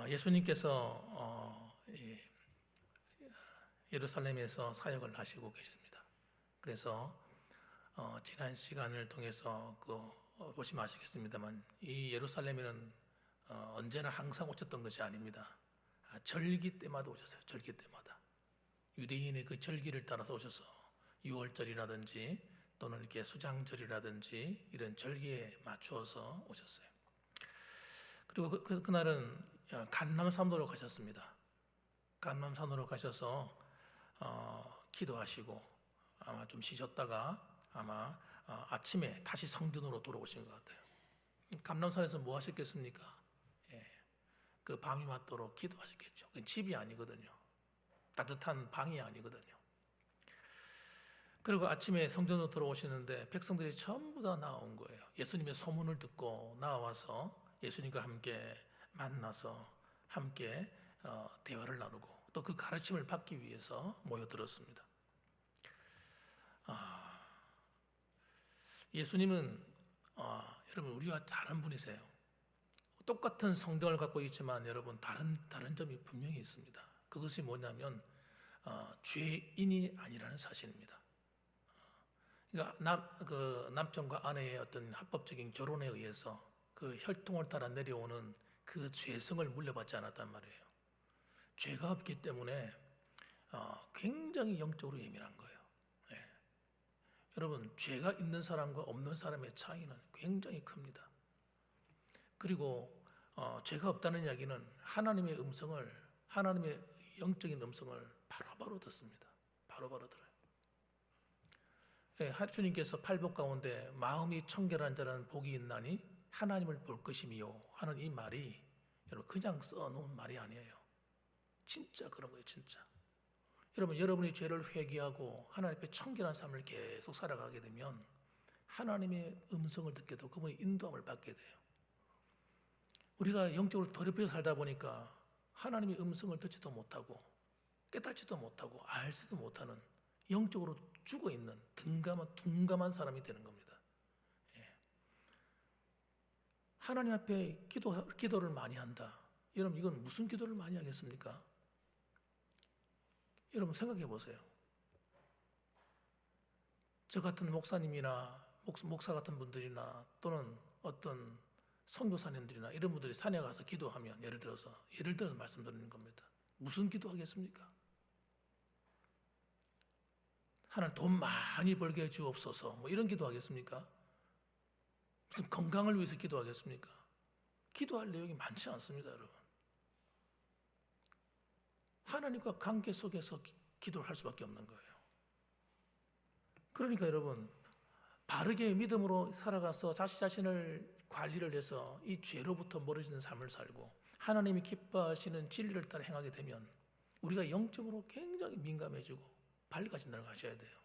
예수님께서 예루살렘에서 사역을 하시고 계십니다. 그래서 지난 시간을 통해서 보시면 아시겠습니다만 이 예루살렘에는 언제나 항상 오셨던 것이 아닙니다. 절기 때마다 오셨어요. 절기 때마다 유대인의 그 절기를 따라서 오셔서 6월절이라든지 또는 이렇게 수장절이라든지 이런 절기에 맞추어서 오셨어요. 그리고 그날은 감람산으로 가셨습니다. 감람산으로 가셔서 기도하시고 아마 좀 쉬셨다가 아마 아침에 다시 성전으로 돌아오신 것 같아요. 감람산에서 뭐 하셨겠습니까? 그 밤이 맞도록 기도하셨겠죠. 그건 집이 아니거든요. 따뜻한 방이 아니거든요. 그리고 아침에 성전으로 들어오시는데 백성들이 전부 다 나온 거예요. 예수님의 소문을 듣고 나와서 예수님과 함께 만나서 함께 대화를 나누고 또 그 가르침을 받기 위해서 모여들었습니다. 예수님은 여러분 우리와 다른 분이세요. 똑같은 성경을 갖고 있지만 여러분 다른 점이 분명히 있습니다. 그것이 뭐냐면 죄인이 아니라는 사실입니다. 그러니까 남편과 아내의 어떤 합법적인 결혼에 의해서 그 혈통을 따라 내려오는 그 죄성을 물려받지 않았단 말이에요. 죄가 없기 때문에 굉장히 영적으로 예민한 거예요. 여러분 죄가 있는 사람과 없는 사람의 차이는 굉장히 큽니다. 그리고 죄가 없다는 이야기는 하나님의 영적인 음성을 바로바로 듣습니다. 바로바로 들어요. 주님께서 팔복 가운데 마음이 청결한 자는 복이 있나니 하나님을 볼 것이미요 하는 이 말이 여러분 그냥 써놓은 말이 아니에요. 진짜 그런 거예요. 진짜. 여러분이 죄를 회개하고 하나님 앞에 청결한 삶을 계속 살아가게 되면 하나님의 음성을 듣게도 그분의 인도함을 받게 돼요. 우리가 영적으로 더럽혀져 살다 보니까 하나님의 음성을 듣지도 못하고 깨닫지도 못하고 알지도 못하는 영적으로 죽어있는 둔감한 사람이 되는 겁니다. 하나님 앞에 기도를 많이 한다. 여러분 이건 무슨 기도를 많이 하겠습니까? 여러분 생각해 보세요. 저 같은 목사님이나 목사 같은 분들이나 또는 어떤 선교사님들이나 이런 분들이 산에 가서 기도하면 예를 들어서 말씀드리는 겁니다. 무슨 기도하겠습니까? 하나님 돈 많이 벌게 주옵소서 뭐 이런 기도하겠습니까? 무슨 건강을 위해서 기도하겠습니까? 기도할 내용이 많지 않습니다, 여러분. 하나님과 관계 속에서 기도를 할 수밖에 없는 거예요. 그러니까 여러분 바르게 믿음으로 살아가서 자신을 관리를 해서 이 죄로부터 멀어지는 삶을 살고 하나님이 기뻐하시는 진리를 따라 행하게 되면 우리가 영적으로 굉장히 민감해지고 밝아진다는 걸 아셔야 돼요.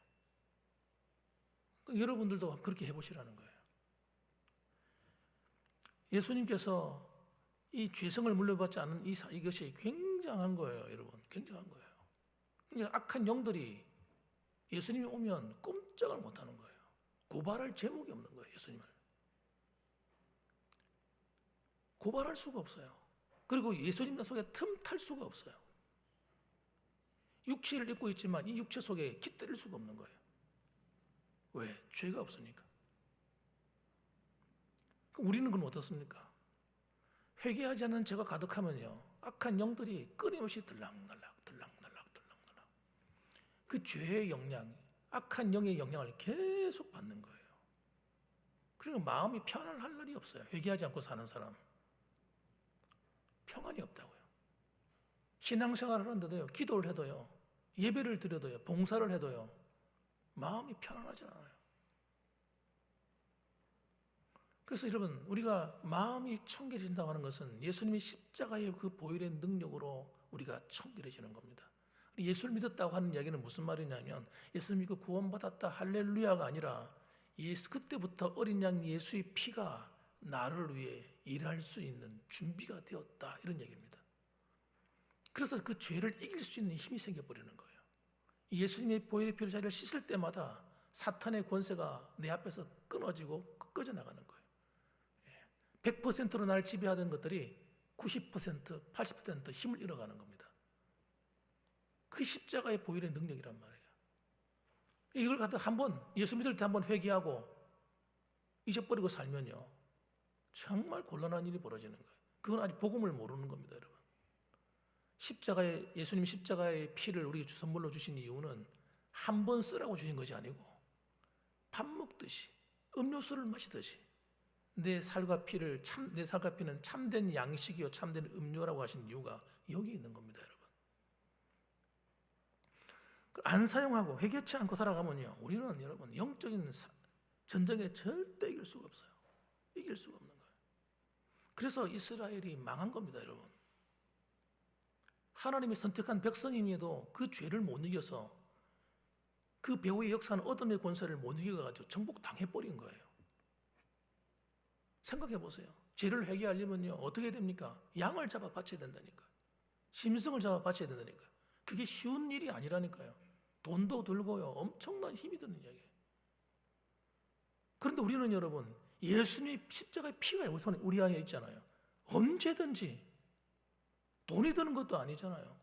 여러분들도 그렇게 해보시라는 거예요. 예수님께서 이 죄성을 물려받지 않은 이것이 굉장한 거예요, 여러분. 굉장한 거예요. 그러니까 악한 영들이 예수님이 오면 꼼짝을 못 하는 거예요. 고발할 제목이 없는 거예요, 예수님을. 고발할 수가 없어요. 그리고 예수님 속에 틈탈 수가 없어요. 육체를 입고 있지만 이 육체 속에 깃들일 수가 없는 거예요. 왜? 죄가 없으니까. 우리는 그럼 어떻습니까? 회개하지 않는 죄가 가득하면요 악한 영들이 끊임없이 들락날락 그 죄의 영향, 악한 영의 영향을 계속 받는 거예요. 그러니까 마음이 편안할 날이 없어요. 회개하지 않고 사는 사람 평안이 없다고요. 신앙생활을 하는데도요, 기도를 해도요, 예배를 드려도요, 봉사를 해도요 마음이 편안하지 않아요. 그래서 여러분 우리가 마음이 청결해진다고 하는 것은 예수님이 십자가의 그 보혈의 능력으로 우리가 청결해지는 겁니다. 예수를 믿었다고 하는 이야기는 무슨 말이냐면 예수 믿고 구원받았다 할렐루야가 아니라 그때부터 어린 양 예수의 피가 나를 위해 일할 수 있는 준비가 되었다 이런 얘기입니다. 그래서 그 죄를 이길 수 있는 힘이 생겨버리는 거예요. 예수님의 보혈의 피로 자리를 씻을 때마다 사탄의 권세가 내 앞에서 끊어지고 꺼져나가는 거예요. 100%로 나를 지배하던 것들이 90%, 80% 힘을 잃어가는 겁니다. 그 십자가의 보혈의 능력이란 말이에요. 이걸 갖다 한번 예수 믿을 때 한번 회개하고 잊어버리고 살면요, 정말 곤란한 일이 벌어지는 거예요. 그건 아직 복음을 모르는 겁니다, 여러분. 예수님 십자가의 피를 우리에게 선물로 주신 이유는 한 번 쓰라고 주신 것이 아니고 밥 먹듯이 음료수를 마시듯이 내 살과 피는 참된 양식이요 참된 음료라고 하신 이유가 여기 있는 겁니다, 여러분. 안 사용하고 회개치 않고 살아가면요, 우리는 여러분 영적인 전쟁에 절대 이길 수가 없어요. 이길 수가 없는 거예요. 그래서 이스라엘이 망한 겁니다, 여러분. 하나님이 선택한 백성임에도 그 죄를 못 이겨서 그 배후의 역사는 어둠의 권세를 못 이겨가지고 정복당해버린 거예요. 생각해 보세요. 죄를 회개하려면요, 어떻게 됩니까? 양을 잡아 바쳐야 된다니까. 짐승을 잡아 바쳐야 된다니까. 그게 쉬운 일이 아니라니까요. 돈도 들고요, 엄청난 힘이 드는 이야기예요. 그런데 우리는 여러분, 예수님 십자가의 피가 우리 안에 있잖아요. 언제든지 돈이 드는 것도 아니잖아요.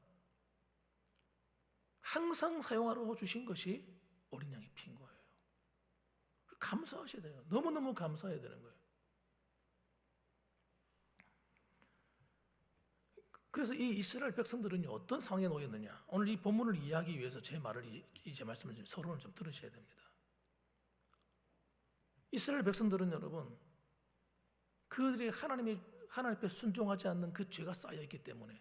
항상 사용하라고 주신 것이 어린 양의 피인 거예요. 감사하셔야 돼요. 너무너무 감사해야 되는 거예요. 그래서 이 이스라엘 백성들은 어떤 상황에 놓였느냐? 오늘 이 본문을 이해하기 위해서 제 말씀을 서론을 좀 들으셔야 됩니다. 이스라엘 백성들은 여러분, 그들이 하나님 앞에 순종하지 않는 그 죄가 쌓여있기 때문에,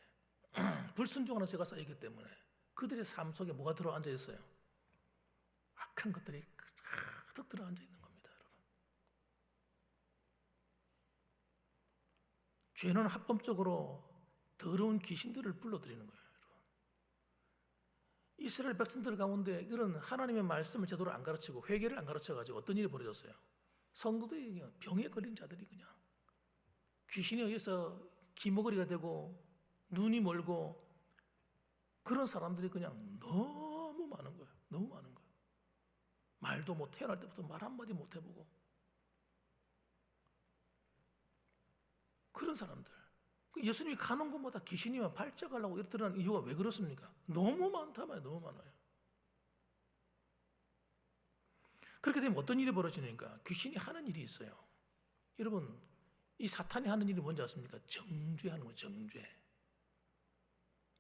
불순종하는 죄가 쌓여있기 때문에 그들의 삶 속에 뭐가 들어앉아 있어요? 악한 것들이 가득 들어앉아 있는 겁니다, 여러분. 죄는 합법적으로 더러운 귀신들을 불러들이는 거예요, 여러분. 이스라엘 백성들 가운데 이런 하나님의 말씀을 제대로 안 가르치고 회개를 안 가르쳐가지고 어떤 일이 벌어졌어요? 성도들이 그냥 병에 걸린 자들이 그냥 귀신에 의해서 기머거리가 되고 눈이 멀고 그런 사람들이 그냥 너무 많은 거예요. 너무 많은 거예요. 말도 못 태어날 때부터 말 한마디 못 해보고 그런 사람들. 예수님이 가는 곳마다 귀신이만 발작하려고 이러는 이유가 왜 그렇습니까? 너무 많단 말이에요. 너무 많아요. 그렇게 되면 어떤 일이 벌어지니까 귀신이 하는 일이 있어요. 여러분, 이 사탄이 하는 일이 뭔지 아십니까? 정죄하는 거예요. 정죄.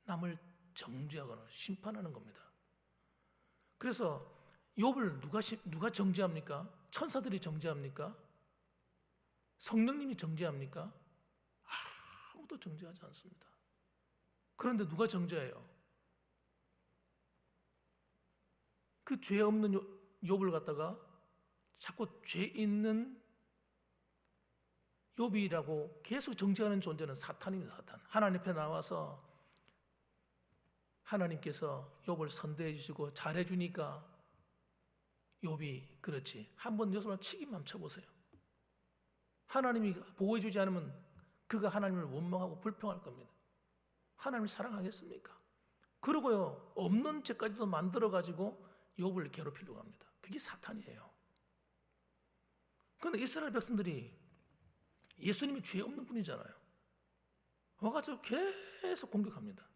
남을 정죄하거나 심판하는 겁니다. 그래서 욥을 누가 정죄합니까? 천사들이 정죄합니까? 성령님이 정죄합니까? 아무도 정죄하지 않습니다. 그런데 누가 정죄해요? 그 죄 없는 욥을 갖다가 자꾸 죄 있는 욥이라고 계속 정죄하는 존재는 사탄입니다. 사탄. 하나님 앞에 나와서 하나님께서 욥을 선대해 주시고 잘해 주니까 욥이 그렇지. 한번 욥을 치기만 쳐보세요. 하나님이 보호해 주지 않으면 그가 하나님을 원망하고 불평할 겁니다. 하나님을 사랑하겠습니까? 그러고요, 없는 죄까지도 만들어 가지고 욥을 괴롭히려고 합니다. 그게 사탄이에요. 그런데 이스라엘 백성들이 예수님이 죄 없는 분이잖아요. 와가지고 계속 공격합니다.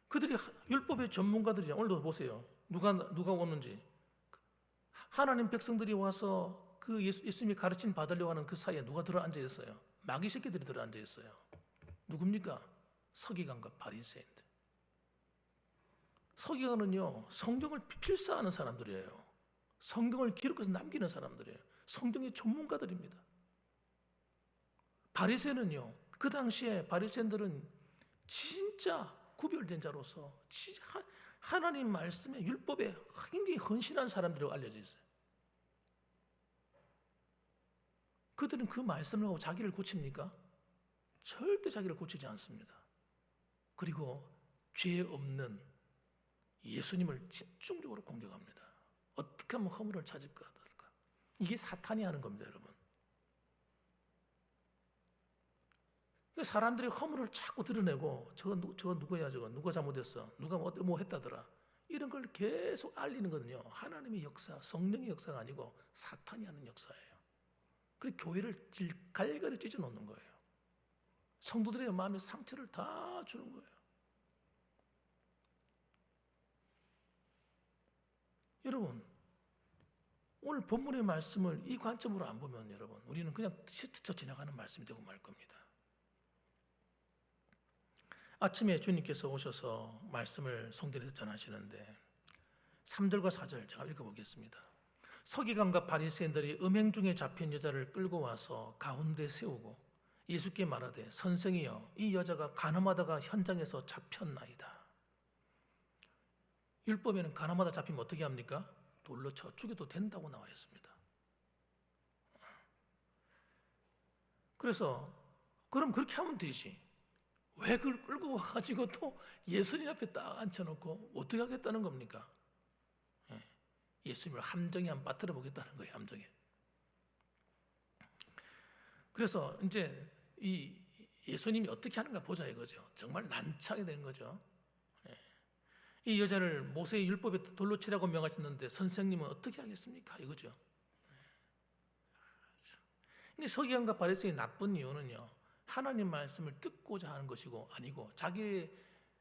그들이 율법의 전문가들이야. 오늘도 보세요. 누가 오는지. 하나님 백성들이 와서 그 예수님이 가르침 받으려고 하는 그 사이에 누가 들어앉아 있어요? 마귀 새끼들이 들어앉아 있어요. 누굽니까? 서기관과 바리새인들. 서기관은요, 성경을 필사하는 사람들이에요. 성경을 기록해서 남기는 사람들이에요. 성경의 전문가들입니다. 바리새인은요, 그 당시에 바리새인들은 진짜 구별된 자로서 하나님 말씀에 율법에 굉장히 헌신한 사람들이라고 알려져 있어요. 그들은 그 말씀을 하고 자기를 고칩니까? 절대 자기를 고치지 않습니다. 그리고 죄 없는 예수님을 집중적으로 공격합니다. 어떻게 하면 허물을 찾을까? 이게 사탄이 하는 겁니다, 여러분. 사람들이 허물을 자꾸 드러내고 저거 누구야, 저거 누가 잘못했어, 누가 뭐 했다더라, 이런 걸 계속 알리는 거는요, 하나님의 역사, 성령의 역사가 아니고 사탄이 하는 역사예요. 그래서 교회를 갈갈이 찢어 놓는 거예요. 성도들의 마음의 상처를 다 주는 거예요. 여러분, 오늘 본문의 말씀을 이 관점으로 안 보면 여러분, 우리는 그냥 스쳐 지나가는 말씀이 되고 말 겁니다. 아침에 주님께서 오셔서 말씀을 성전에서 전하시는데 3절과 4절 제가 읽어보겠습니다. 서기관과 바리새인들이 음행 중에 잡힌 여자를 끌고 와서 가운데 세우고 예수께 말하되 선생이여 이 여자가 간음하다가 현장에서 잡혔나이다. 율법에는 간음하다 잡히면 어떻게 합니까? 돌로 쳐 죽여도 된다고 나와 있습니다. 그래서 그럼 그렇게 하면 되지. 왜 그걸 끌고 와가지고 또 예수님 앞에 딱 앉혀놓고 어떻게 하겠다는 겁니까? 예수님을 함정에 한번 빠뜨려 보겠다는 거예요. 함정에. 그래서 이제 이 예수님이 어떻게 하는가 보자 이거죠. 정말 난처하게 된 거죠. 이 여자를 모세의 율법에 돌로 치라고 명하셨는데 선생님은 어떻게 하겠습니까? 이거죠. 근데 서기관과 바리새인이 나쁜 이유는요. 하나님 말씀을 듣고자 하는 것이고 아니고 자기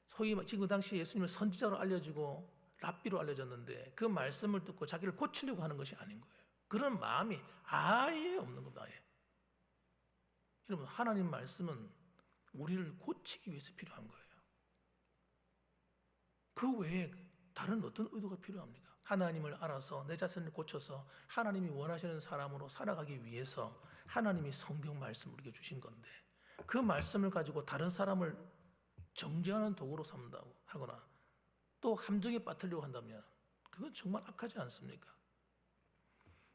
소위 지금 그 당시 예수님을 선지자로 알려지고 랍비로 알려졌는데 그 말씀을 듣고 자기를 고치려고 하는 것이 아닌 거예요. 그런 마음이 아예 없는 겁니다. 아예. 여러분 하나님 말씀은 우리를 고치기 위해서 필요한 거예요. 그 외에 다른 어떤 의도가 필요합니까? 하나님을 알아서 내 자신을 고쳐서 하나님이 원하시는 사람으로 살아가기 위해서 하나님이 성경 말씀을 우리에게 주신 건데 그 말씀을 가지고 다른 사람을 정죄하는 도구로 삼는다고 하거나 또 함정에 빠뜨리려고 한다면 그건 정말 악하지 않습니까?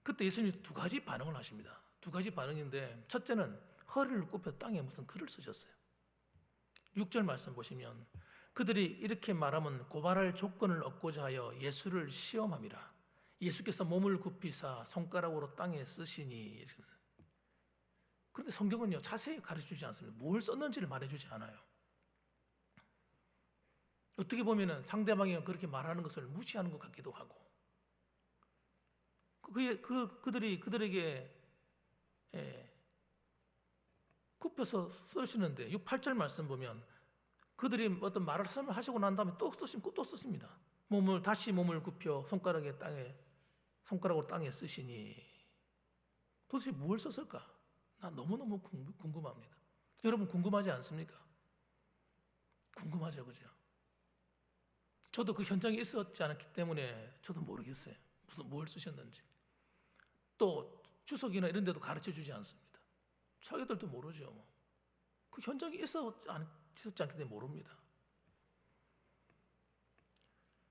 그때 예수님이 두 가지 반응을 하십니다. 두 가지 반응인데 첫째는 허리를 굽혀 땅에 무슨 글을 쓰셨어요. 6절 말씀 보시면 그들이 이렇게 말하면 고발할 조건을 얻고자 하여 예수를 시험함이라. 예수께서 몸을 굽히사 손가락으로 땅에 쓰시니. 그런데 성경은요 자세히 가르쳐주지 않습니다. 뭘 썼는지를 말해주지 않아요. 어떻게 보면 상대방이 그렇게 말하는 것을 무시하는 것 같기도 하고 그들에게 굽혀서 쓰시는데 8절 말씀 보면 그들이 어떤 말을 하시고 난 다음에 또 쓰십니다. 다시 몸을 굽혀 손가락으로 땅에 쓰시니. 도대체 뭘 썼을까? 나 너무너무 궁금합니다. 여러분 궁금하지 않습니까? 궁금하죠, 그죠? 저도 그 현장에 있었지 않았기 때문에 저도 모르겠어요. 뭘 쓰셨는지. 또 주석이나 이런 데도 가르쳐 주지 않습니다. 자기들도 모르죠. 그 현장에 있었지 않기 때문에 모릅니다.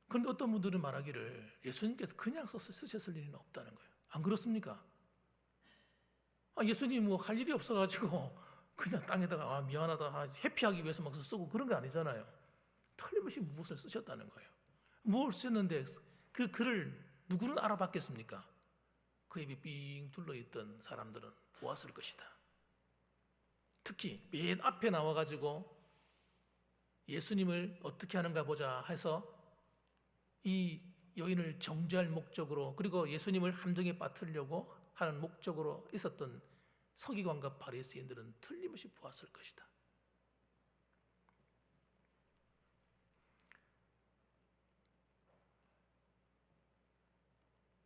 그런데 어떤 분들은 말하기를 예수님께서 그냥 쓰셨을 일은 없다는 거예요. 안 그렇습니까? 예수님이 뭐 할 일이 없어가지고 그냥 땅에다가 미안하다 회피하기 위해서 막 쓰고 그런 게 아니잖아요. 틀림없이 무엇을 쓰셨다는 거예요. 무엇을 쓰셨는데 그 글을 누구는 알아봤겠습니까? 그 입이 삥 둘러있던 사람들은 보았을 것이다. 특히 맨 앞에 나와가지고 예수님을 어떻게 하는가 보자 해서 이 여인을 정죄할 목적으로 그리고 예수님을 함정에 빠뜨리려고 하는 목적으로 있었던 서기관과 바리새인들은 틀림없이 보았을 것이다.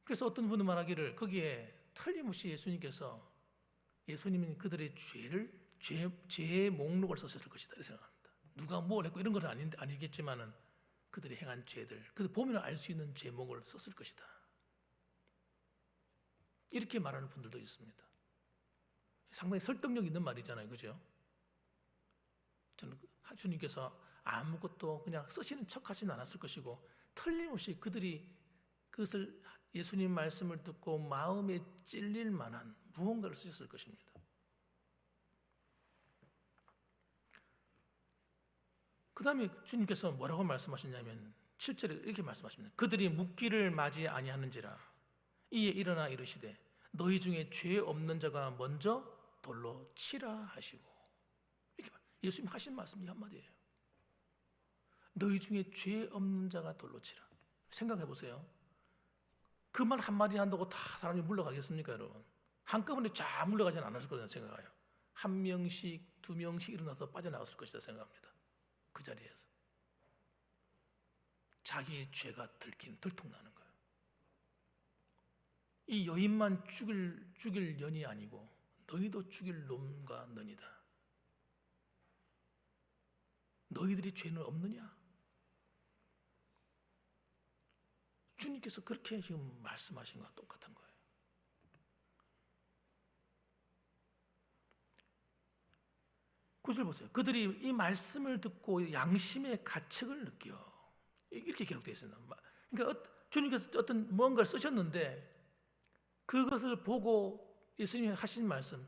그래서 어떤 분은 말하기를 거기에 틀림없이 예수님은 그들의 죄의 목록을 썼을 것이다 이렇게 생각합니다. 누가 뭘 했고 이런 건 아니겠지만은 그들이 행한 죄들, 그들 보면 알 수 있는 제목을 썼을 것이다. 이렇게 말하는 분들도 있습니다. 상당히 설득력 있는 말이잖아요, 그죠? 저는 주님께서 아무것도 그냥 쓰시는 척하진 않았을 것이고 틀림없이 그들이 그것을 예수님 말씀을 듣고 마음에 찔릴 만한 무언가를 쓰셨을 것입니다. 그 다음에 주님께서 뭐라고 말씀하셨냐면 7절에 이렇게 말씀하십니다. 그들이 묻기를 맞이 아니하는지라 이에 일어나 이르시되 너희 중에 죄 없는 자가 먼저 돌로 치라 하시고 이렇게 예수님 하신 말씀이 한마디예요. 너희 중에 죄 없는 자가 돌로 치라. 생각해 보세요. 그 말 한마디 한다고 다 사람이 물러가겠습니까, 여러분? 한꺼번에 쫙 물러가지는 않았을 거라고 생각해요. 한 명씩 두 명씩 일어나서 빠져나갔을 것이다 생각합니다. 그 자리에서 자기의 죄가 들통나는 거예요. 이 여인만 죽일 년이 아니고 너희도 죽일 놈과 너니다. 너희들이 죄는 없느냐? 주님께서 그렇게 지금 말씀하신 것과 똑같은 거예요. 구절 보세요. 그들이 이 말씀을 듣고 양심의 가책을 느껴. 이렇게 기록되어 있습니다. 그러니까 주님께서 어떤 뭔가를 쓰셨는데 그것을 보고 예수님이 하신 말씀,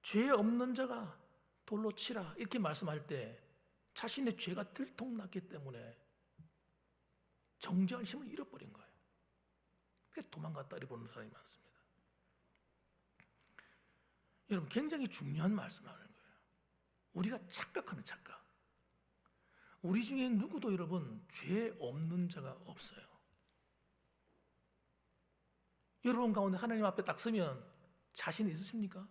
죄 없는 자가 돌로 치라 이렇게 말씀할 때 자신의 죄가 들통났기 때문에 정죄할 힘을 잃어버린 거예요. 그래서 도망갔다 이렇게 보는 사람이 많습니다. 여러분 굉장히 중요한 말씀을 하는 거예요. 우리가 착각하는 착각. 우리 중에 누구도 여러분 죄 없는 자가 없어요. 여러분 가운데 하나님 앞에 딱 서면 자신 있으십니까?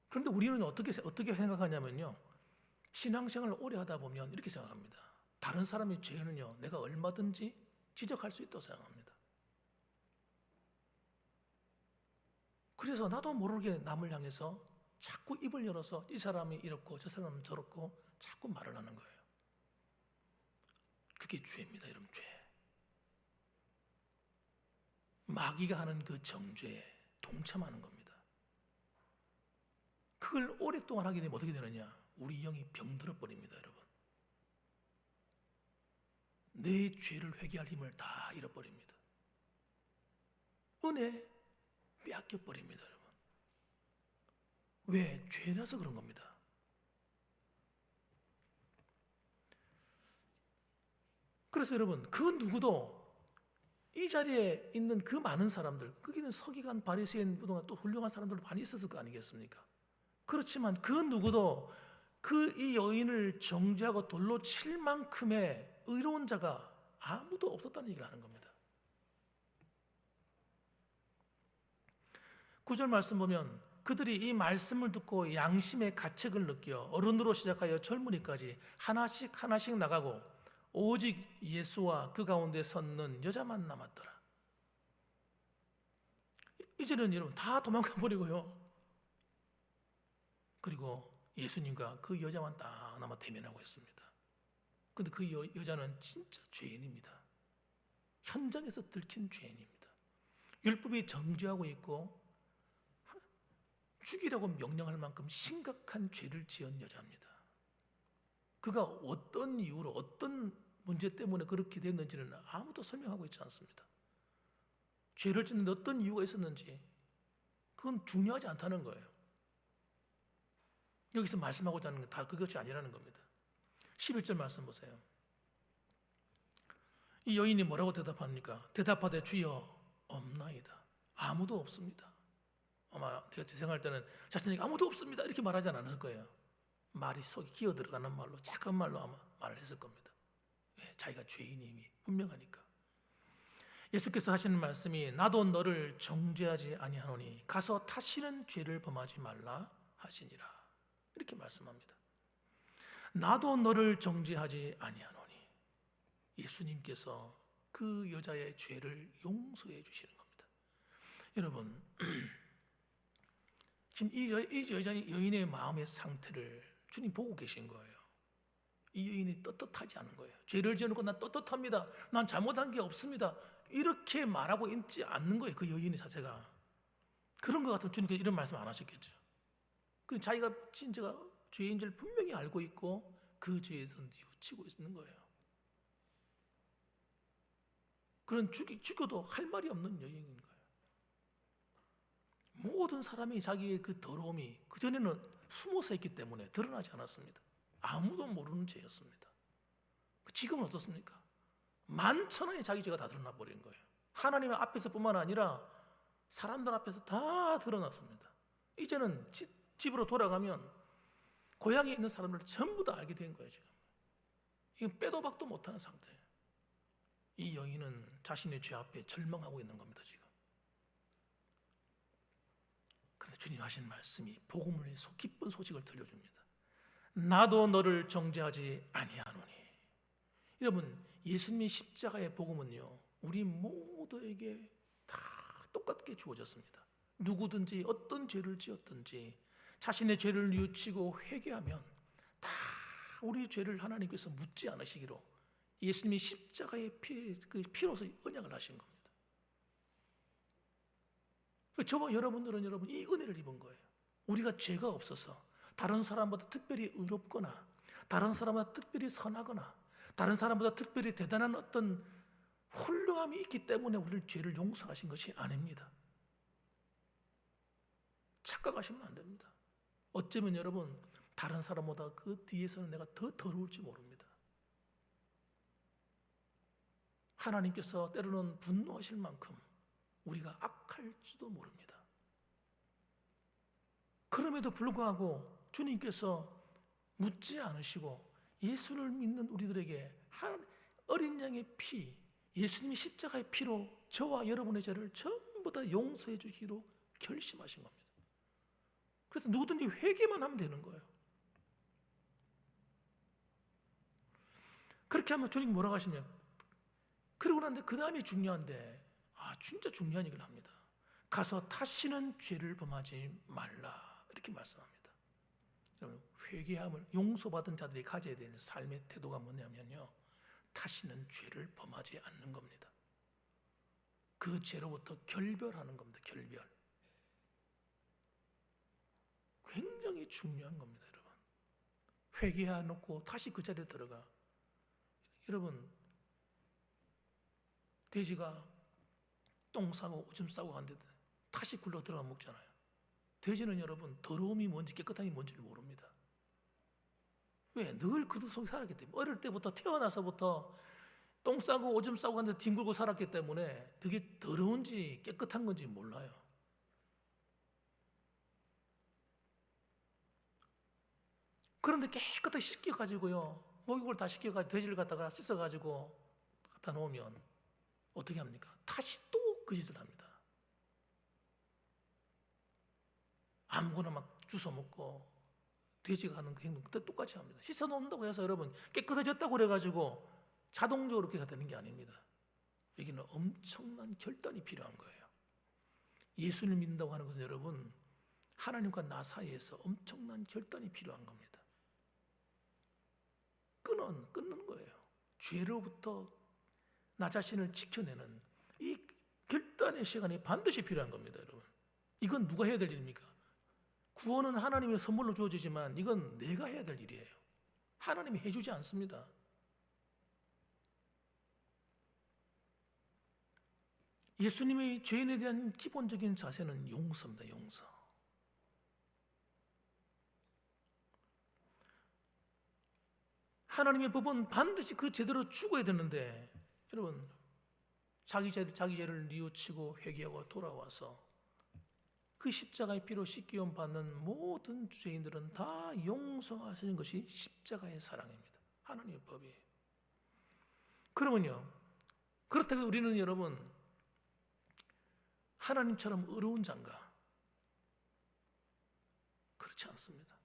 그런데 우리는 어떻게 생각하냐면요, 신앙생활을 오래 하다 보면 이렇게 생각합니다. 다른 사람의 죄는요 내가 얼마든지 지적할 수 있다고 생각합니다. 그래서 나도 모르게 남을 향해서 자꾸 입을 열어서 이 사람이 이렇고 저 사람은 저렇고 자꾸 말을 하는 거예요. 그게 죄입니다. 여러분, 죄. 마귀가 하는 그 정죄에 동참하는 겁니다. 그걸 오랫동안 하게 되면 어떻게 되느냐? 우리 영이 병들어 버립니다. 여러분, 내 죄를 회개할 힘을 다 잃어버립니다. 은혜 빼앗겨 버립니다. 여러분, 왜? 죄라서 그런 겁니다. 그래서 여러분, 그 누구도 이 자리에 있는 그 많은 사람들, 거기는 서기관, 바리새인 부동안 또 훌륭한 사람들도 많이 있었을 거 아니겠습니까? 그렇지만 그 누구도 이 여인을 정죄하고 돌로 칠 만큼의 의로운 자가 아무도 없었다는 얘기를 하는 겁니다. 9절 말씀 보면 그들이 이 말씀을 듣고 양심의 가책을 느껴 어른으로 시작하여 젊은이까지 하나씩 나가고 오직 예수와 그 가운데 섰는 여자만 남았더라. 이제는 여러분 다 도망가 버리고요, 그리고 예수님과 그 여자만 딱 남아 대면하고 있습니다. 그런데 그 여자는 진짜 죄인입니다. 현장에서 들킨 죄인입니다. 율법이 정죄하고 있고 죽이라고 명령할 만큼 심각한 죄를 지은 여자입니다. 그가 어떤 이유로 어떤 문제 때문에 그렇게 됐는지는 아무도 설명하고 있지 않습니다. 죄를 짓는 어떤 이유가 있었는지 그건 중요하지 않다는 거예요. 여기서 말씀하고자 하는 건 다 그것이 아니라는 겁니다. 11절 말씀 보세요. 이 여인이 뭐라고 대답합니까? 대답하되 주여 없나이다. 아무도 없습니다. 아마 내가 생각할 때는 자신에게 아무도 없습니다 이렇게 말하지 않았을 거예요. 말이 속에 기어 들어가는 말로, 착한 말로 아마 말을 했을 겁니다. 왜? 자기가 죄인임이 분명하니까. 예수께서 하시는 말씀이 나도 너를 정죄하지 아니하노니 가서 다시는 죄를 범하지 말라 하시니라, 이렇게 말씀합니다. 나도 너를 정죄하지 아니하노니, 예수님께서 그 여자의 죄를 용서해 주시는 겁니다. 여러분, 지금 이 여인의 마음의 상태를 주님 보고 계신 거예요. 이 여인이 떳떳하지 않은 거예요. 죄를 지어놓고 난 떳떳합니다, 난 잘못한 게 없습니다, 이렇게 말하고 있지 않는 거예요. 그 여인의 자세가. 그런 것 같으면 주님께서 이런 말씀 안 하셨겠죠. 그리고 자기가 진짜가 죄인 줄 분명히 알고 있고 그 죄에서 뉘우치고 있는 거예요. 그런 죽여도 할 말이 없는 여인인 거예요. 모든 사람이 자기의 그 더러움이 그전에는 숨어서 있기 때문에 드러나지 않았습니다. 아무도 모르는 죄였습니다. 지금은 어떻습니까? 만천하에 자기 죄가 다 드러나 버린 거예요. 하나님 앞에서뿐만 아니라 사람들 앞에서 다 드러났습니다. 이제는 집으로 돌아가면 고향에 있는 사람들 전부 다 알게 된 거예요. 지금 이건 빼도 박도 못하는 상태예요. 이 여인은 자신의 죄 앞에 절망하고 있는 겁니다. 지금. 그런데 주님 하신 말씀이 복음을 기쁜 소식을 들려줍니다. 나도 너를 정죄하지 아니하노니. 여러분, 예수님의 십자가의 복음은요, 우리 모두에게 다 똑같게 주어졌습니다. 누구든지 어떤 죄를 지었든지 자신의 죄를 뉘우치고 회개하면 다 우리 죄를 하나님께서 묻지 않으시기로 예수님이 십자가의 그 피로서 언약을 하신 겁니다. 저와 여러분들은 이 은혜를 입은 거예요. 우리가 죄가 없어서 다른 사람보다 특별히 의롭거나 다른 사람보다 특별히 선하거나 다른 사람보다 특별히 대단한 어떤 훌륭함이 있기 때문에 우리를 죄를 용서하신 것이 아닙니다. 착각하시면 안 됩니다. 어쩌면 여러분 다른 사람보다 그 뒤에서는 내가 더 더러울지 모릅니다. 하나님께서 때로는 분노하실 만큼 우리가 악할지도 모릅니다. 그럼에도 불구하고 주님께서 묻지 않으시고 예수를 믿는 우리들에게 어린 양의 피, 예수님이 십자가의 피로 저와 여러분의 죄를 전부 다 용서해 주기로 결심하신 겁니다. 그래서 누구든지 회개만 하면 되는 거예요. 그렇게 하면 주님 뭐라고 하시냐면, 그러고 난데 그 다음이 중요한데, 진짜 중요한 얘기를 합니다. 가서 다시는 죄를 범하지 말라, 이렇게 말씀합니다. 여러분, 회개함을 용서받은 자들이 가져야 되는 삶의 태도가 뭐냐면요, 다시는 죄를 범하지 않는 겁니다. 그 죄로부터 결별하는 겁니다. 결별. 굉장히 중요한 겁니다, 여러분. 회개해놓고 다시 그 자리에 들어가. 여러분, 돼지가 똥 싸고 오줌 싸고 갔는데 다시 굴러 들어가 먹잖아요. 돼지는 여러분 더러움이 뭔지 깨끗함이 뭔지를 모릅니다. 왜? 늘 그 속에 살았기 때문에. 어릴 때부터 태어나서부터 똥 싸고 오줌 싸고 갔는데 뒹굴고 살았기 때문에 그게 더러운지 깨끗한 건지 몰라요. 그런데 깨끗하게 씻겨가지고요, 목욕을 다 씻겨가지고 돼지를 갖다가 씻어가지고 갖다 놓으면 어떻게 합니까? 다시 또 그 짓을 합니다. 아무거나 막 주워 먹고 돼지가 하는 그 행동 그때 똑같이 합니다. 씻어 놓는다고 해서 여러분 깨끗해졌다고 그래가지고 자동적으로 그렇게 되는 게 아닙니다. 여기는 엄청난 결단이 필요한 거예요. 예수를 믿는다고 하는 것은 여러분 하나님과 나 사이에서 엄청난 결단이 필요한 겁니다. 끊는 거예요. 죄로부터 나 자신을 지켜내는 이 결단의 시간이 반드시 필요한 겁니다, 여러분. 이건 누가 해야 될 일입니까? 구원은 하나님의 선물로 주어지지만 이건 내가 해야 될 일이에요. 하나님이 해주지 않습니다. 예수님의 죄인에 대한 기본적인 자세는 용서입니다. 용서. 하나님의 법은 반드시 그 제대로 죽어야 되는데 여러분 자기 죄를 뉘우치고 회개하고 돌아와서 그 십자가의 피로 씻기움 받는 모든 죄인들은 다 용서하시는 것이 십자가의 사랑입니다. 하나님의 법이에요. 그러면요, 그렇다고 우리는 여러분 하나님처럼 의로운 자인가? 그렇지 않습니다.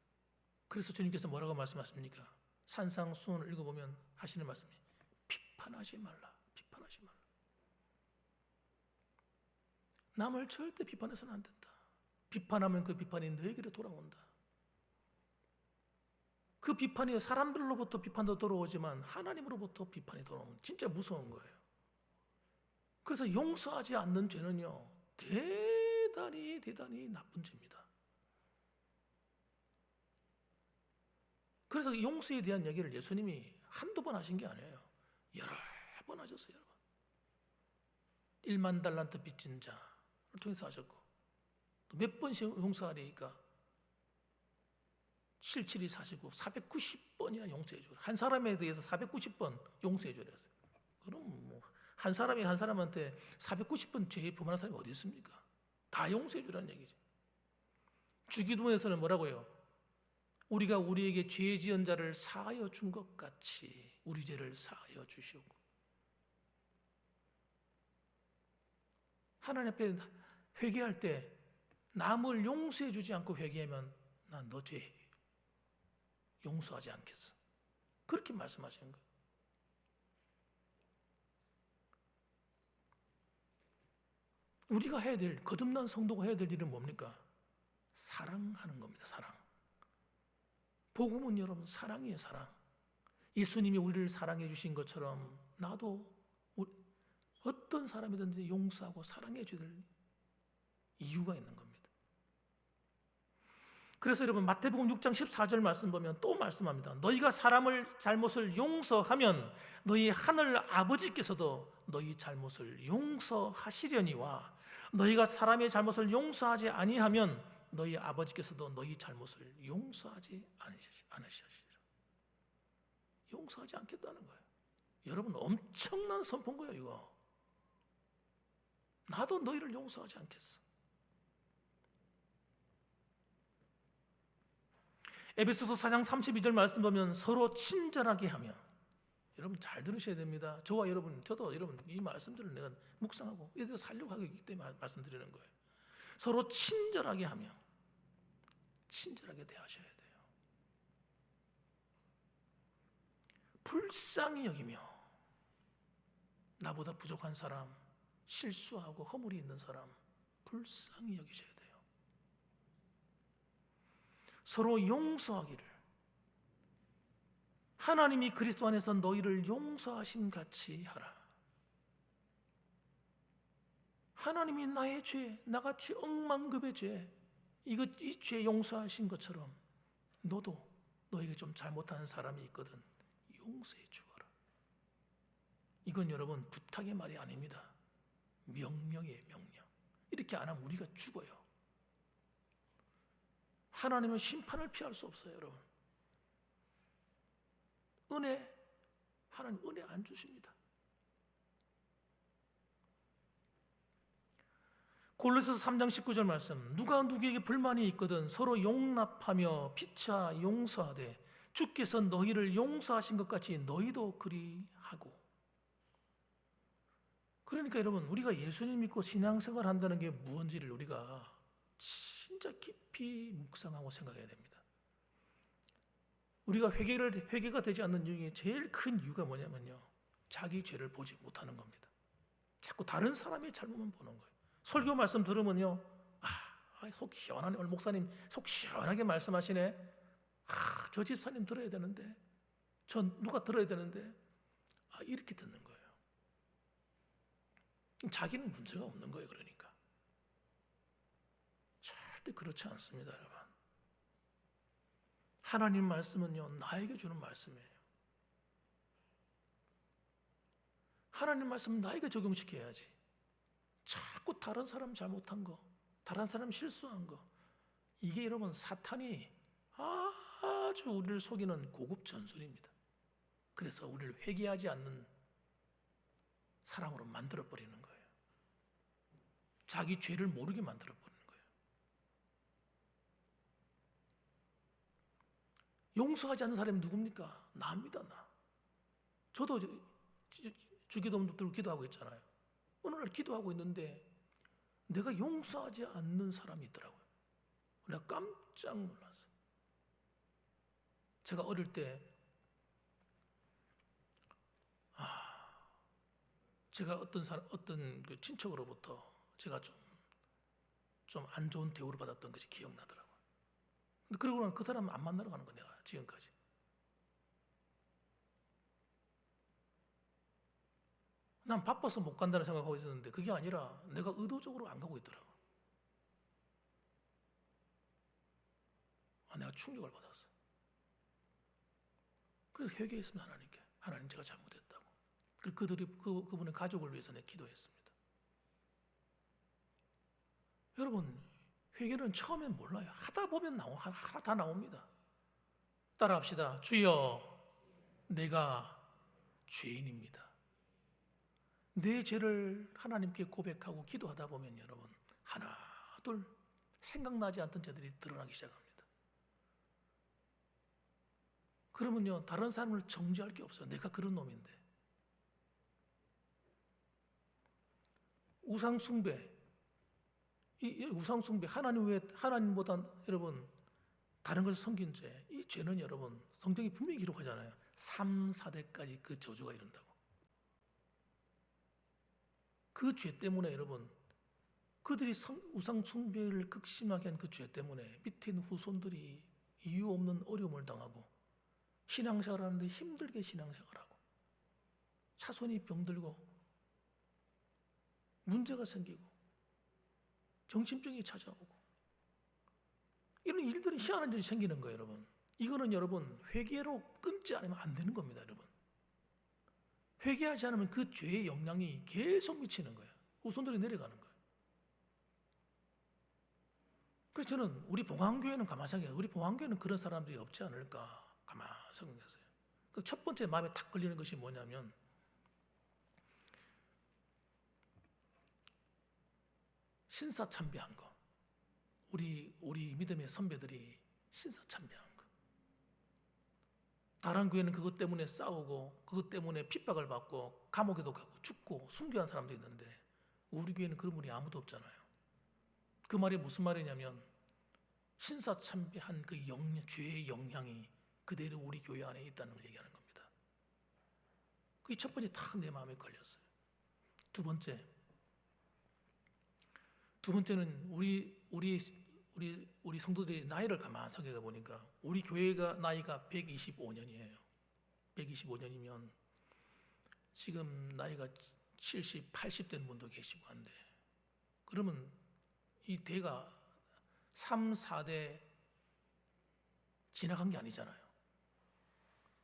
그래서 주님께서 뭐라고 말씀하십니까? 산상수훈을 읽어보면 하시는 말씀이 비판하지 말라. 비판하지 말라. 남을 절대 비판해서는 안 된다. 비판하면 그 비판이 너에게로 돌아온다. 그 비판이 사람들로부터 비판도 돌아오지만 하나님으로부터 비판이 돌아오면 진짜 무서운 거예요. 그래서 용서하지 않는 죄는요, 대단히 나쁜 죄입니다. 그래서 용서에 대한 얘기를 예수님이 한두 번 하신 게 아니에요. 여러 번 하셨어요. 여러 번. 1만 달란트 빚진 자를 통해서 하셨고 또 몇 번씩 용서하리니까 77이 사시고 490번이나 용서해 줘라. 한 사람에 대해서 490번 용서해 줘야 했어요. 그럼 뭐 한 사람이 한 사람한테 490번 죄 범하는 사람이 어디 있습니까? 다 용서해 주라는 얘기죠. 주기도문에서는 뭐라고요? 우리가 우리에게 죄 지은 자를 사하여 준 것 같이 우리 죄를 사하여 주시고. 하나님 앞에 회개할 때 남을 용서해 주지 않고 회개하면 난 너 죄 용서하지 않겠어. 그렇게 말씀하시는 거예요. 우리가 해야 될, 거듭난 성도가 해야 될 일은 뭡니까? 사랑하는 겁니다. 사랑. 복음은 여러분 사랑이에요. 사랑. 예수님이 우리를 사랑해 주신 것처럼 나도 어떤 사람이든지 용서하고 사랑해 줘야 될 이유가 있는 겁니다. 그래서 여러분 마태복음 6장 14절 말씀 보면 또 말씀합니다. 너희가 사람을 잘못을 용서하면 너희 하늘 아버지께서도 너희 잘못을 용서하시려니와 너희가 사람의 잘못을 용서하지 아니하면 너희 아버지께서도 너희 잘못을 용서하지 않으시리라. 용서하지 않겠다는 거예요. 여러분 엄청난 선포인 거예요. 이거. 나도 너희를 용서하지 않겠어. 에베소서 4장 32절 말씀 보면 서로 친절하게 하며, 여러분 잘 들으셔야 됩니다. 저와 여러분, 저도 여러분 이 말씀들을 내가 묵상하고 이대로 살려고 하기 때문에 말씀드리는 거예요. 서로 친절하게 하며 친절하게 대하셔야 돼요. 불쌍히 여기며, 나보다 부족한 사람, 실수하고 허물이 있는 사람 불쌍히 여기셔야 돼요. 서로 용서하기를, 하나님이 그리스도 안에서 너희를 용서하심 같이 하라. 하나님이 나의 죄, 나같이 억만급의 죄, 이 죄 용서하신 것처럼 너도 너에게 좀 잘못하는 사람이 있거든 용서해 주어라. 이건 여러분 부탁의 말이 아닙니다. 명령이에요. 명령. 이렇게 안 하면 우리가 죽어요. 하나님은 심판을 피할 수 없어요. 여러분 하나님 은혜 안 주십니다. 골로새서 3장 19절 말씀, 누가 누구에게 불만이 있거든 서로 용납하며 피차 용서하되 주께서 너희를 용서하신 것 같이 너희도 그리하고. 그러니까 여러분 우리가 예수님 믿고 신앙생활 한다는 게 무언지를 우리가 진짜 깊이 묵상하고 생각해야 됩니다. 우리가 회개가 되지 않는 중에 제일 큰 이유가 뭐냐면요, 자기 죄를 보지 못하는 겁니다. 자꾸 다른 사람의 잘못만 보는 거예요. 설교 말씀 들으면요, 속 시원하네. 오늘 목사님 속 시원하게 말씀하시네. 저 집사님 들어야 되는데, 누가 들어야 되는데, 이렇게 듣는 거예요. 자기는 문제가 없는 거예요. 그러니까 절대 그렇지 않습니다. 여러분, 하나님 말씀은요 나에게 주는 말씀이에요. 하나님 말씀은 나에게 적용시켜야지. 자꾸 다른 사람 잘못한 거, 다른 사람 실수한 거, 이게 여러분 사탄이 아주 우리를 속이는 고급 전술입니다. 그래서 우리를 회개하지 않는 사람으로 만들어버리는 거예요. 자기 죄를 모르게 만들어버리는 거예요. 용서하지 않는 사람이 누굽니까? 나입니다. 나. 저도 주기도문도 들고 기도하고 있잖아요. 어느 날 기도하고 있는데 내가 용서하지 않는 사람이 있더라고요. 내가 깜짝 놀랐어요. 제가 어릴 때 제가 어떤 그 친척으로부터 제가 좀 안 좋은 대우를 받았던 것이 기억나더라고요. 근데 그러고 나면 그 사람 안 만나러 가는 거 내가 지금까지. 난 바빠서 못 간다는 생각하고 있었는데 그게 아니라 내가 의도적으로 안 가고 있더라고. 내가 충격을 받았어. 그래서 회개했습니다. 하나님께. 하나님 제가 잘못했다고. 그분의 가족을 위해서 내가 기도했습니다. 여러분 회개는 처음엔 몰라요. 하다 보면 하나 다 나옵니다. 따라합시다. 주여, 내가 죄인입니다. 내 죄를 하나님께 고백하고 기도하다 보면 여러분 하나 둘 생각나지 않던 죄들이 드러나기 시작합니다. 그러면요 다른 사람을 정죄할 게 없어요. 내가 그런 놈인데. 우상 숭배, 이 우상 숭배, 하나님 외에 하나님보다 여러분 다른 것을 섬긴 죄, 이 죄는 여러분 성경이 분명히 기록하잖아요. 3, 4대까지 그 저주가 이른다고. 그 죄 때문에 여러분 그들이 우상 숭배를 극심하게 한 그 죄 때문에 밑에 있는 후손들이 이유 없는 어려움을 당하고 신앙생활 하는데 힘들게 신앙생활하고 자손이 병들고 문제가 생기고 정신병이 찾아오고 이런 일들이 희한한 일이 생기는 거예요, 여러분. 이거는 여러분 회개로 끊지 않으면 안 되는 겁니다, 여러분. 회개하지 않으면 그 죄의 영향이 계속 미치는 거예요. 후손들이 내려가는 거예요. 그래서 저는 우리 봉황교회는 가만히 생각해요. 우리 봉황교회는 그런 사람들이 없지 않을까 가만히 생각했어요. 그 첫 번째 마음에 탁 걸리는 것이 뭐냐면 신사참배한 거. 우리 믿음의 선배들이 신사참배한 거. 다른 교회는 그것 때문에 싸우고 그것 때문에 핍박을 받고 감옥에도 가고 죽고 순교한 사람도 있는데 우리 교회는 그런 분이 아무도 없잖아요. 그 말이 무슨 말이냐면 신사참배한 그 죄의 영향이 그대로 우리 교회 안에 있다는 걸 얘기하는 겁니다. 그게 첫 번째 탁 내 마음에 걸렸어요. 두 번째는 우리 성도들의 나이를 가만히 생각해 보니까 우리 교회가 나이가 125년이에요. 125년이면 지금 나이가 70, 80 되는 분도 계시고 한데 그러면 이 대가 3, 4대 지나간 게 아니잖아요.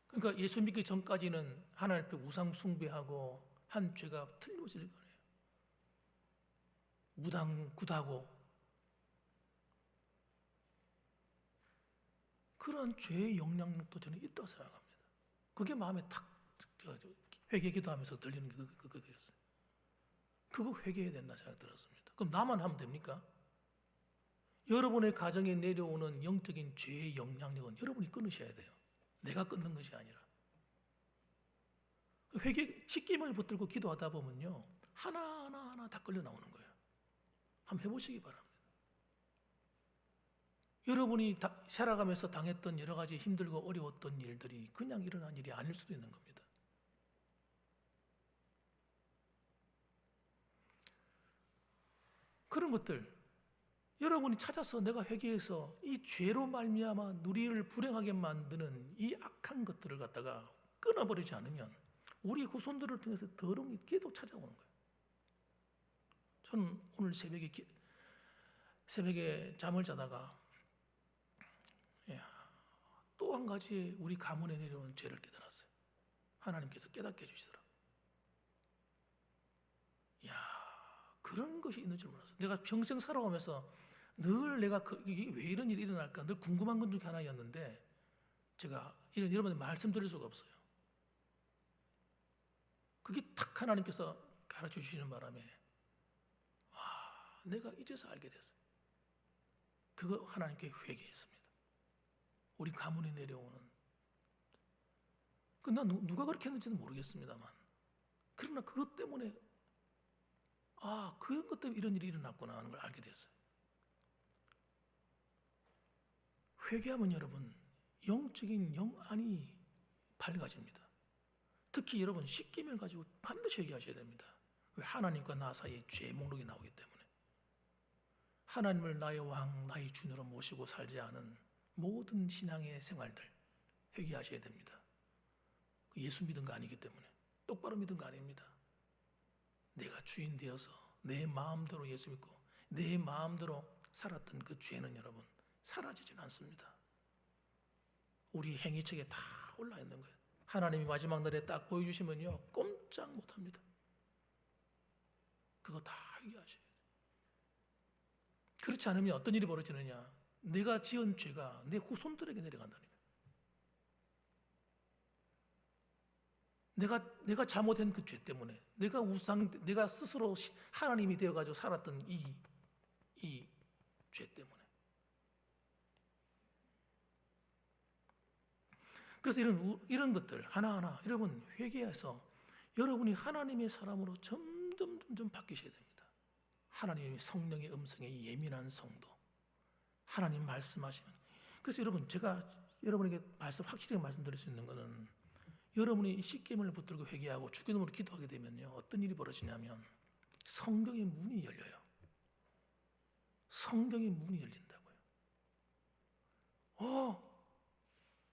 그러니까 예수 믿기 전까지는 하나님 앞에 우상 숭배하고 한 죄가 틀림없이 있을 거예요. 무당굿하고 그런 죄의 영향력도 저는 있다고 생각합니다. 그게 마음에 탁 회개 기도하면서 들리는 게 그거였어요. 그거 회개해야 된다 생각 들었습니다. 그럼 나만 하면 됩니까? 여러분의 가정에 내려오는 영적인 죄의 영향력은 여러분이 끊으셔야 돼요. 내가 끊는 것이 아니라. 회개 십계명을 붙들고 기도하다 보면요 하나하나 다 끌려 나오는 거예요. 한번 해보시기 바랍니다. 여러분이 살아가면서 당했던 여러 가지 힘들고 어려웠던 일들이 그냥 일어난 일이 아닐 수도 있는 겁니다. 그런 것들 여러분이 찾아서 내가 회개해서 이 죄로 말미암아 누리를 불행하게 만드는 이 악한 것들을 갖다가 끊어버리지 않으면 우리 후손들을 통해서 더러움이 계속 찾아오는 거예요. 저는 오늘 새벽에 잠을 자다가 또 한 가지 우리 가문에 내려온 죄를 깨달았어요. 하나님께서 깨닫게 해주시더라. 그런 것이 있는 줄 몰랐어요. 내가 평생 살아오면서 늘 내가 이게 왜 이런 일이 일어날까 늘 궁금한 것 중에 하나였는데 제가 여러분들 말씀드릴 수가 없어요. 그게 탁 하나님께서 가르쳐 주시는 바람에 내가 이제서 알게 됐어요. 그거 하나님께 회개했습니다. 우리 가문에 내려오는 난 누가 그렇게 했는지는 모르겠습니다만 그러나 그것 때문에 그것 때문에 이런 일이 일어났구나 하는 걸 알게 됐어요. 회개하면 여러분 영적인 영안이 밝아집니다. 특히 여러분 십계명 가지고 반드시 회개하셔야 됩니다. 왜? 하나님과 나 사이에 죄 목록이 나오기 때문에 하나님을 나의 왕, 나의 주인으로 모시고 살지 않은 모든 신앙의 생활들 회개하셔야 됩니다. 예수 믿은 거 아니기 때문에 똑바로 믿은 거 아닙니다. 내가 주인 되어서 내 마음대로 예수 믿고 내 마음대로 살았던 그 죄는 여러분 사라지진 않습니다. 우리 행위책에 다 올라 있는 거예요. 하나님이 마지막 날에 딱 보여주시면요 꼼짝 못합니다. 그거 다 회개하셔야 돼요. 그렇지 않으면 어떤 일이 벌어지느냐, 내가 지은 죄가 내 후손들에게 내려간다는 거예요. 내가 잘못한 그 죄 때문에 내가 스스로 하나님이 되어가지고 살았던 이 죄 때문에. 그래서 이런 것들 하나하나 여러분 회개해서 여러분이 하나님의 사람으로 점점 바뀌셔야 됩니다. 하나님의 성령의 음성에 예민한 성도, 하나님 말씀하시는. 그래서 여러분, 제가 여러분에게 확실하게 말씀드릴 수 있는 것은, 여러분이 이 십계명을 붙들고 회개하고 주의 이름으로 기도하게 되면요, 어떤 일이 벌어지냐면 성경의 문이 열려요. 성경의 문이 열린다고요.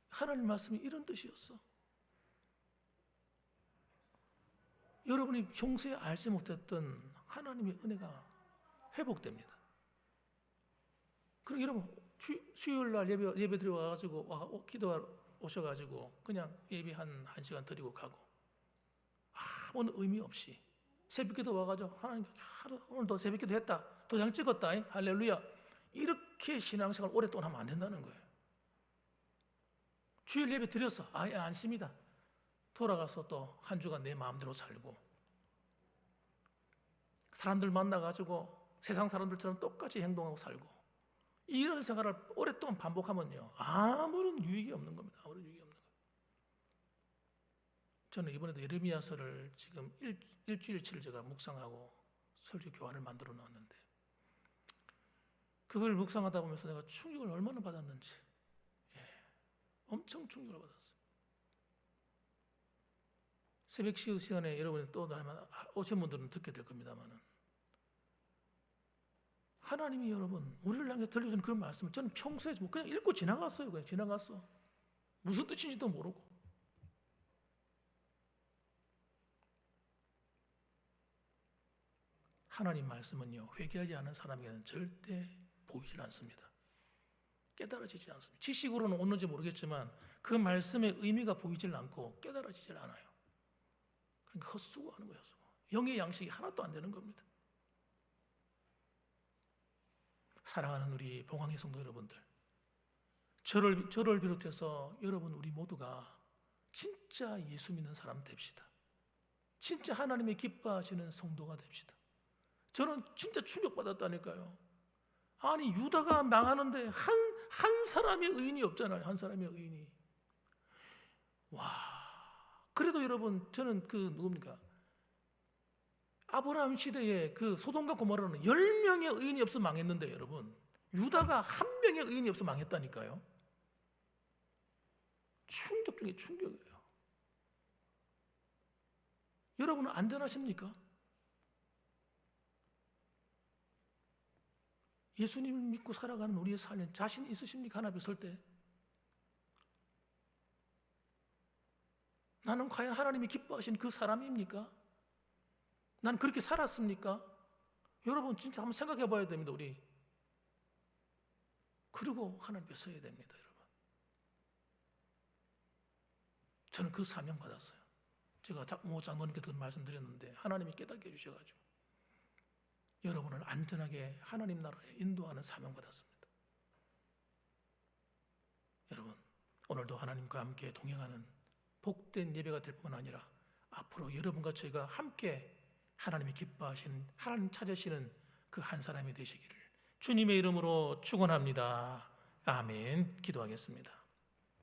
하나님 말씀이 이런 뜻이었어. 여러분이 평소에 알지 못했던 하나님의 은혜가 회복됩니다. 그럼 여러분, 수요일 날 예배 드리고 와가지고 기도하러 오셔가지고 그냥 예배 한 시간 드리고 가고 아무런 의미 없이 새벽기도 와가지고 하나님 오늘도 새벽기도 했다, 도장 찍었다, 할렐루야, 이렇게 신앙생활 오랫동안 하면 안 된다는 거예요. 주일 예배 드렸어, 안심이다. 돌아가서 또 한 주간 내 마음대로 살고, 사람들 만나가지고 세상 사람들처럼 똑같이 행동하고 살고, 이런 생활을 오랫동안 반복하면요, 아무런 유익이 없는 겁니다. 아무런 유익이 없는 거예요. 저는 이번에도 예레미야서를 지금 일주일치를 제가 묵상하고 설교 교환을 만들어 놨는데, 그걸 묵상하다 보면서 내가 충격을 얼마나 받았는지, 엄청 충격을 받았어요. 새벽 시간에 여러분이 또 오신 분들은 듣게 될 겁니다만은, 하나님이 여러분 우리를 향해 들려주는 그런 말씀을 저는 평소에 그냥 읽고 지나갔어요. 그냥 지나갔어. 무슨 뜻인지도 모르고. 하나님 말씀은요, 회개하지 않은 사람에게는 절대 보이질 않습니다. 깨달아지지 않습니다. 지식으로는 오는지 모르겠지만 그 말씀의 의미가 보이질 않고 깨달아지질 않아요. 그러니까 헛수고하는 거예요. 헛수고. 영의 양식이 하나도 안 되는 겁니다. 사랑하는 우리 봉황의 성도 여러분들, 저를 비롯해서 여러분 우리 모두가 진짜 예수 믿는 사람 됩시다. 진짜 하나님의 기뻐하시는 성도가 됩시다. 저는 진짜 충격받았다니까요. 아니, 유다가 망하는데 한 사람의 의인이 없잖아요. 한 사람의 의인이. 와, 그래도 여러분, 저는 누굽니까? 아브라함 시대에 그 소돔과 고모라는 10명의 의인이 없어 망했는데, 여러분, 유다가 한 명의 의인이 없어 망했다니까요. 충격 중에 충격이에요. 여러분은 안전하십니까? 예수님을 믿고 살아가는 우리의 삶에 자신 있으십니까? 하나님 설 때 나는 과연 하나님이 기뻐하시는 그 사람입니까? 난 그렇게 살았습니까? 여러분 진짜 한번 생각해 봐야 됩니다. 우리 그리고 하나님 앞에 서야 됩니다. 여러분, 저는 그 사명 받았어요. 제가 모 장로님께 말씀드렸는데 하나님이 깨닫게 해주셔가지고 여러분을 안전하게 하나님 나라에 인도하는 사명 받았습니다. 여러분, 오늘도 하나님과 함께 동행하는 복된 예배가 될 뿐 아니라 앞으로 여러분과 저희가 함께 하나님이 기뻐하시는, 하나님 찾으시는 그 한 사람이 되시기를 주님의 이름으로 축원합니다. 아멘. 기도하겠습니다.